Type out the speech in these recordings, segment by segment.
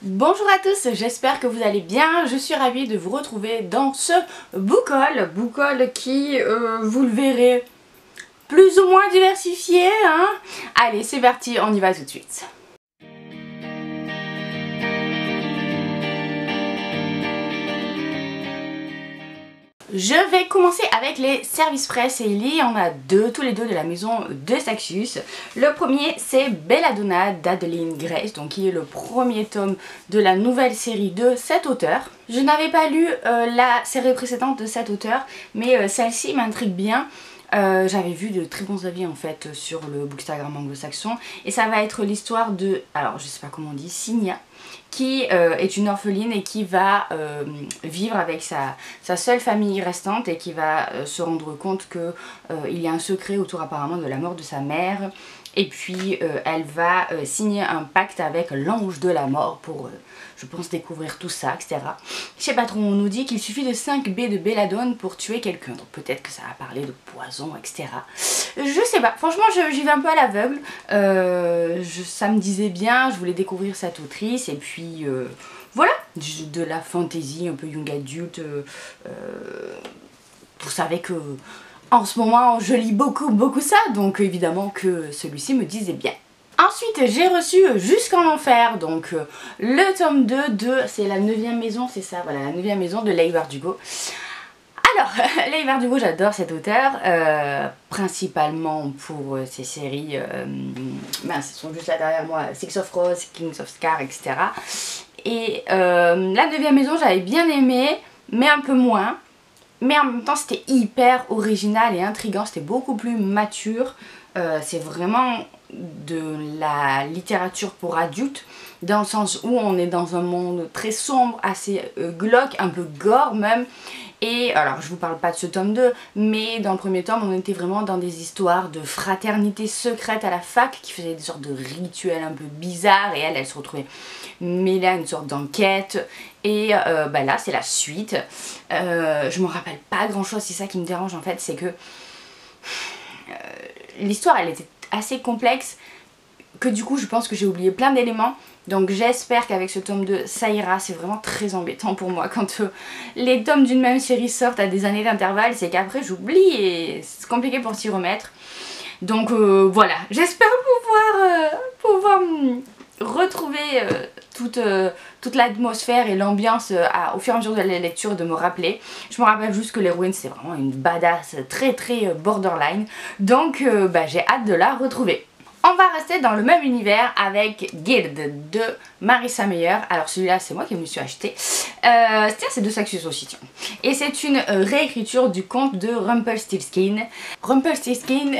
Bonjour à tous, j'espère que vous allez bien. Je suis ravie de vous retrouver dans ce book haul qui, vous le verrez, plus ou moins diversifié, hein. Allez, c'est parti, on y va tout de suite. Je vais commencer avec les services presse et il y en a deux, tous les deux de la maison de Saxus. Le premier c'est Belladonna d'Adeline Grace, donc qui est le premier tome de la nouvelle série de cet auteur. Je n'avais pas lu la série précédente de cet auteur, mais celle-ci m'intrigue bien. J'avais vu de très bons avis en fait sur le bookstagram anglo-saxon et ça va être l'histoire de, alors je sais pas comment on dit, Signia, qui est une orpheline et qui va vivre avec sa seule famille restante et qui va se rendre compte que il y a un secret autour apparemment de la mort de sa mère et puis elle va signer un pacte avec l'ange de la mort pour je pense découvrir tout ça, etc. Je sais pas trop, on nous dit qu'il suffit de 5 baies de belladone pour tuer quelqu'un, donc peut-être que ça va parler de poison, etc. Je sais pas, franchement j'y vais un peu à l'aveugle, ça me disait bien, je voulais découvrir cette autrice et puis voilà, de la fantasy un peu young adulte, vous savez que en ce moment je lis beaucoup ça, donc évidemment que celui-ci me disait bien. Ensuite j'ai reçu Jusqu'en Enfer, donc le tome 2 de, c'est la 9e maison, c'est ça, voilà, la 9e maison de Leigh Bardugo. Alors, Leigh Bardugo, j'adore cet auteur, principalement pour ses séries, mince, elles sont juste là derrière moi, Six of Roses, Kings of Scar, etc. Et la 9e maison, j'avais bien aimé, mais un peu moins. Mais en même temps, c'était hyper original et intriguant, c'était beaucoup plus mature. C'est vraiment de la littérature pour adultes, dans le sens où on est dans un monde très sombre, assez glauque, un peu gore même. Et alors je vous parle pas de ce tome 2, mais dans le premier tome on était vraiment dans des histoires de fraternité secrète à la fac qui faisaient des sortes de rituels un peu bizarres et elle se retrouvait mêlée à une sorte d'enquête. Et bah là c'est la suite. Je me rappelle pas grand chose, c'est ça qui me dérange en fait, c'est que l'histoire elle était assez complexe, que du coup je pense que j'ai oublié plein d'éléments. Donc j'espère qu'avec ce tome 2 ça ira. C'est vraiment très embêtant pour moi quand les tomes d'une même série sortent à des années d'intervalle, c'est qu'après j'oublie et c'est compliqué pour s'y remettre. Donc voilà, j'espère pouvoir retrouver toute l'atmosphère et l'ambiance au fur et à mesure de la lecture et de me rappeler. Je me rappelle juste que l'héroïne c'est vraiment une badass très borderline, donc bah, j'ai hâte de la retrouver. On va rester dans le même univers avec Guild de Marissa Meyer. Alors celui-là c'est moi qui me le suis acheté. C'est de Saxus aussi, tiens. Et c'est une réécriture du conte de Rumpelstiltskin. Rumpelstiltskin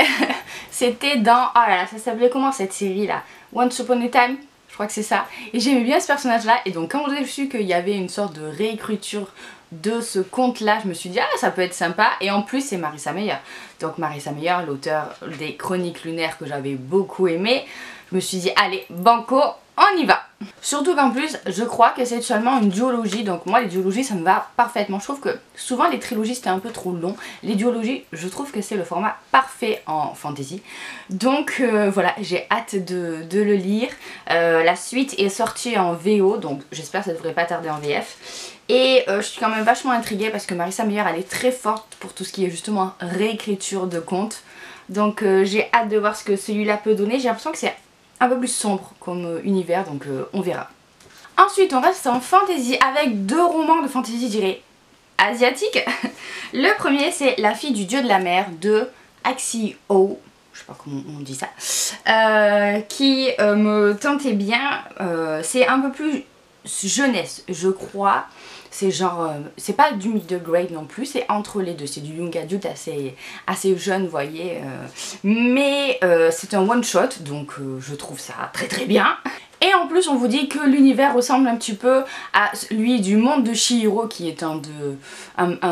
c'était dans... Oh là là, ça s'appelait comment cette série là? Once Upon a Time, je crois que c'est ça. Et j'aimais bien ce personnage là. Et donc quand j'ai su qu'il y avait une sorte de réécriture de ce conte là, je me suis dit ah ça peut être sympa. Et en plus c'est Marissa Meyer, donc Marissa Meyer, l'auteur des Chroniques lunaires que j'avais beaucoup aimé. Je me suis dit allez banco, on y va. Surtout qu'en plus je crois que c'est seulement une duologie, donc moi les duologies ça me va parfaitement. Je trouve que souvent les trilogies c'était un peu trop long, les duologies je trouve que c'est le format parfait en fantasy. Donc voilà, j'ai hâte de le lire. La suite est sortie en VO, donc j'espère que ça devrait pas tarder en VF. Et je suis quand même vachement intriguée parce que Marissa Meyer elle est très forte pour tout ce qui est justement réécriture de contes. Donc j'ai hâte de voir ce que celui-là peut donner. J'ai l'impression que c'est un peu plus sombre comme univers, donc on verra. Ensuite on reste en fantasy avec deux romans de fantasy, je dirais, asiatique. Le premier c'est La fille du dieu de la mer de Axie Oh, je sais pas comment on dit ça, qui me tentait bien. C'est un peu plus jeunesse je crois, c'est genre, c'est pas du middle grade non plus, c'est entre les deux, c'est du young adulte assez jeune vous voyez, mais c'est un one shot donc je trouve ça très bien. Et en plus on vous dit que l'univers ressemble un petit peu à celui du monde de Chihiro qui est un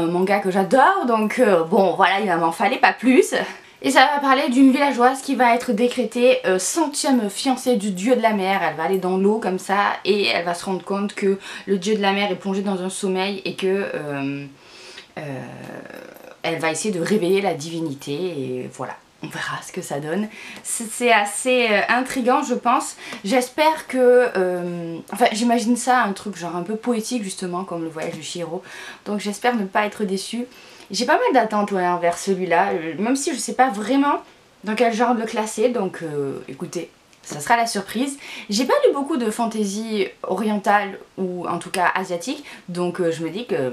manga que j'adore, donc bon voilà, il m'en fallait pas plus. Et ça va parler d'une villageoise qui va être décrétée centième fiancée du dieu de la mer. Elle va aller dans l'eau comme ça et elle va se rendre compte que le dieu de la mer est plongé dans un sommeil et que elle va essayer de réveiller la divinité et voilà. on verra ce que ça donne. C'est assez intriguant je pense. J'espère que... enfin j'imagine ça un truc genre un peu poétique justement comme le voyage de Chihiro. Donc j'espère ne pas être déçue. J'ai pas mal d'attentes ouais, envers celui-là. Même si je sais pas vraiment dans quel genre le classer. Donc écoutez, ça sera la surprise. J'ai pas lu beaucoup de fantasy orientale ou en tout cas asiatique. Donc je me dis que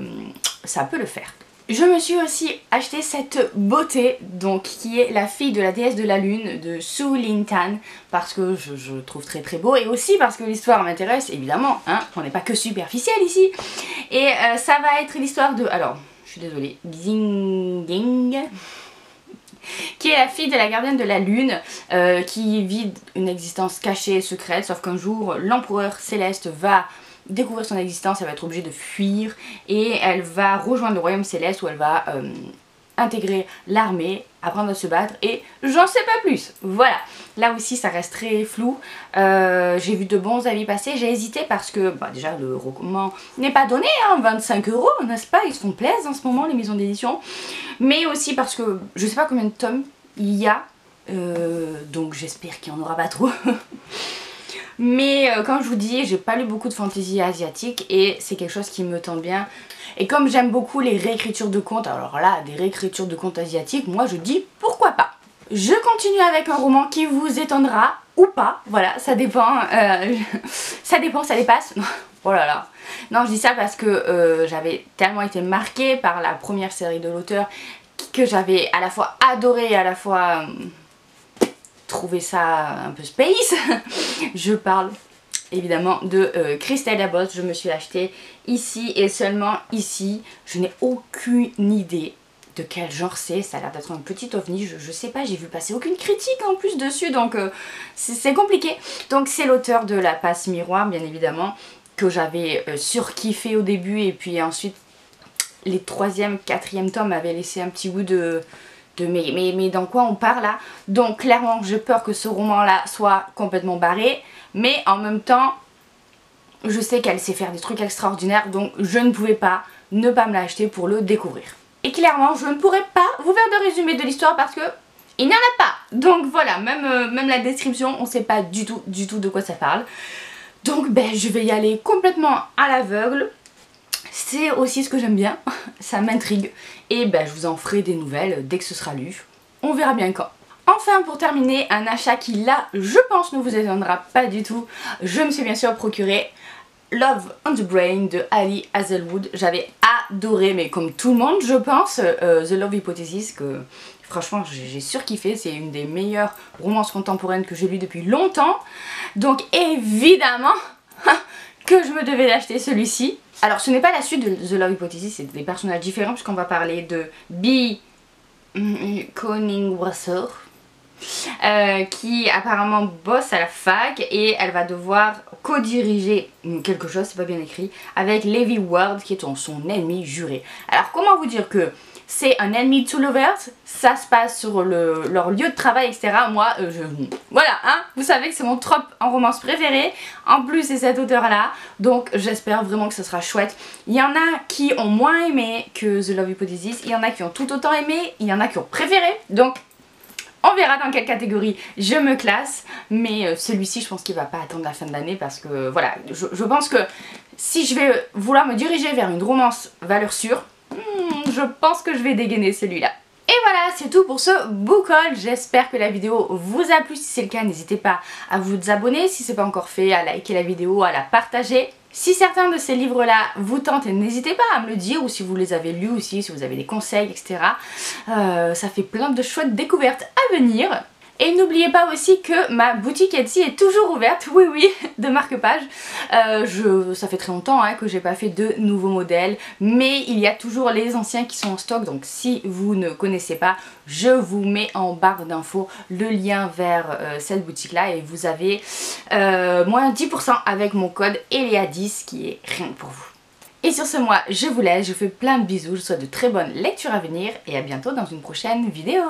ça peut le faire. Je me suis aussi acheté cette beauté, donc qui est la fille de la déesse de la lune de Su Lin Tan, parce que je le trouve très très beau et aussi parce que l'histoire m'intéresse évidemment, hein, on n'est pas que superficiel ici. Et ça va être l'histoire de, alors je suis désolée, Xingying, qui est la fille de la gardienne de la lune, qui vit une existence cachée et secrète, sauf qu'un jour l'empereur céleste va découvrir son existence, elle va être obligée de fuir et elle va rejoindre le royaume céleste où elle va intégrer l'armée, apprendre à se battre et j'en sais pas plus. Voilà, là aussi ça reste très flou. J'ai vu de bons avis passer, j'ai hésité parce que bah, déjà le roman n'est pas donné, hein, 25 €, n'est-ce pas, ils se font plaisir en ce moment les maisons d'édition, mais aussi parce que je sais pas combien de tomes il y a, donc j'espère qu'il n'y en aura pas trop. Mais comme je vous dis, j'ai pas lu beaucoup de fantasy asiatique et c'est quelque chose qui me tente bien. Et comme j'aime beaucoup les réécritures de contes, alors là, des réécritures de contes asiatiques, moi je dis pourquoi pas. Je continue avec un roman qui vous étonnera ou pas, voilà, ça dépend, ça dépend, ça dépasse. Oh là là. Non, je dis ça parce que j'avais tellement été marquée par la première série de l'auteur que j'avais à la fois adoré et à la fois... trouver ça un peu space. Je parle évidemment de Crystal Abbott. Je me suis acheté ici et seulement ici. Je n'ai aucune idée de quel genre c'est. Ça a l'air d'être un petit ovni. Je sais pas, j'ai vu passer aucune critique en plus dessus. Donc c'est compliqué. Donc c'est l'auteur de La Passe Miroir bien évidemment. Que j'avais surkiffé au début. Et puis ensuite les 3e, 4e tomes m'avaient laissé un petit goût de mais dans quoi on part là? Donc clairement j'ai peur que ce roman là soit complètement barré, mais en même temps je sais qu'elle sait faire des trucs extraordinaires, donc je ne pouvais pas ne pas me l'acheter pour le découvrir. Et clairement je ne pourrais pas vous faire de résumé de l'histoire parce que il n'y en a pas. Donc voilà, même la description on sait pas du tout de quoi ça parle. Donc ben je vais y aller complètement à l'aveugle. C'est aussi ce que j'aime bien, ça m'intrigue. Et ben je vous en ferai des nouvelles dès que ce sera lu. On verra bien quand. Enfin pour terminer, un achat qui là je pense ne vous étonnera pas du tout. Je me suis bien sûr procuré Love on the Brain de Ali Hazelwood. J'avais adoré, mais comme tout le monde je pense, The Love Hypothesis que franchement j'ai surkiffé. C'est une des meilleures romances contemporaines que j'ai lues depuis longtemps. Donc évidemment que je me devais d'acheter celui-ci. Alors ce n'est pas la suite de The Love Hypothesis, c'est des personnages différents puisqu'on va parler de Bee Koningwasser qui apparemment bosse à la fac et elle va devoir co-diriger quelque chose, c'est pas bien écrit, avec Levi Ward qui est son ennemi juré. Alors comment vous dire que c'est un ennemi to lovers, ça se passe sur leur lieu de travail, etc. Moi, voilà, hein, vous savez que c'est mon trope en romance préféré. En plus, c'est cet auteur-là, donc j'espère vraiment que ce sera chouette. Il y en a qui ont moins aimé que The Love Hypothesis, il y en a qui ont tout autant aimé, il y en a qui ont préféré, donc on verra dans quelle catégorie je me classe. Mais celui-ci, je pense qu'il va pas attendre la fin de l'année parce que, voilà, je pense que si je vais vouloir me diriger vers une romance valeur sûre, je pense que je vais dégainer celui-là. Et voilà, c'est tout pour ce book haul. J'espère que la vidéo vous a plu. Si c'est le cas, n'hésitez pas à vous abonner si ce n'est pas encore fait, à liker la vidéo, à la partager. Si certains de ces livres-là vous tentent, n'hésitez pas à me le dire, ou si vous les avez lus aussi, si vous avez des conseils, etc. Ça fait plein de chouettes découvertes à venir. Et n'oubliez pas aussi que ma boutique Etsy est toujours ouverte, oui oui, de marque-page. Ça fait très longtemps hein, que j'ai pas fait de nouveaux modèles, mais il y a toujours les anciens qui sont en stock, donc si vous ne connaissez pas, je vous mets en barre d'infos le lien vers cette boutique là et vous avez moins 10% avec mon code ELEA10 qui est rien que pour vous. Et sur ce, moi je vous laisse, je vous fais plein de bisous, je vous souhaite de très bonnes lectures à venir et à bientôt dans une prochaine vidéo.